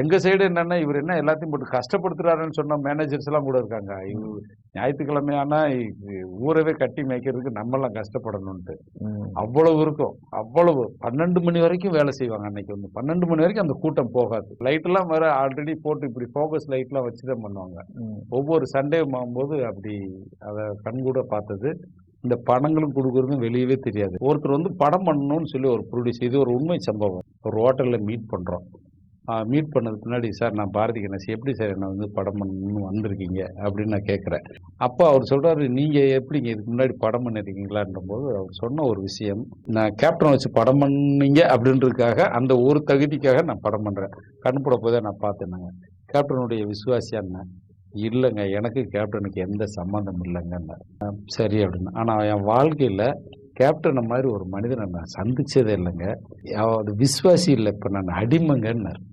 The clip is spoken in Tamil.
எங்க சைடு என்னன்னா, இவர் என்ன எல்லாத்தையும் போட்டு கஷ்டப்படுத்துறாருன்னு சொன்ன மேனேஜர்ஸ் எல்லாம் கூட இருக்காங்க. இவரு ஞாயிற்றுக்கிழமை ஆனா ஊரவே கட்டி மேய்க்கிறதுக்கு நம்மெல்லாம் கஷ்டப்படணும்ட்டு. அவ்வளவு இருக்கும். அவ்வளவு 12 மணி வரைக்கும் வேலை செய்வாங்க. அன்னைக்கு வந்து 12 மணி வரைக்கும் அந்த கூட்டம் போகாது. லைட் எல்லாம் வேற ஆல்ரெடி போட்டு இப்படி ஃபோக்கஸ் லைட் எல்லாம் வச்சுதான் பண்ணுவாங்க. ஒவ்வொரு சண்டே ஆகும்போது அப்படி அதை கண்கூட பார்த்தது. இந்த பணங்களும் கொடுக்கறதும் வெளியவே தெரியாது. ஒருத்தர் வந்து படம் பண்ணணும்னு சொல்லி ஒரு ப்ரொடியூஸ், இது ஒரு உண்மை சம்பவம். ஒரு ஹோட்டல்ல மீட் பண்றோம். மீட் பண்ணதுக்கு முன்னாடி, சார் நான் பாரதி கணேஷ், எப்படி சார் என்ன வந்து படம் பண்ணணும்னு வந்திருக்கீங்க அப்படின்னு நான் கேட்குறேன். அப்போ அவர் சொல்றாரு, நீங்க எப்படிங்க இதுக்கு முன்னாடி படம் பண்ணிருக்கீங்களான்ற போது அவர் சொன்ன ஒரு விஷயம், நான் கேப்டன் வச்சு படம் பண்ணீங்க அப்படின்றதுக்காக அந்த ஒரு தகுதிக்காக நான் படம் பண்றேன். கண்பட போதே நான் பார்த்தேன்னாங்க. கேப்டனுடைய விசுவாசியான்னு, இல்லைங்க எனக்கு கேப்டனுக்கு எந்த சம்மந்தம் இல்லைங்க. சரி அப்படின்னு. ஆனால் என் வாழ்க்கையில் கேப்டனை மாதிரி ஒரு மனிதனை நான் சந்திச்சதே இல்லைங்க. அது விசுவாசி இல்லை, இப்போ நான் அடிமைங்கன்னார்.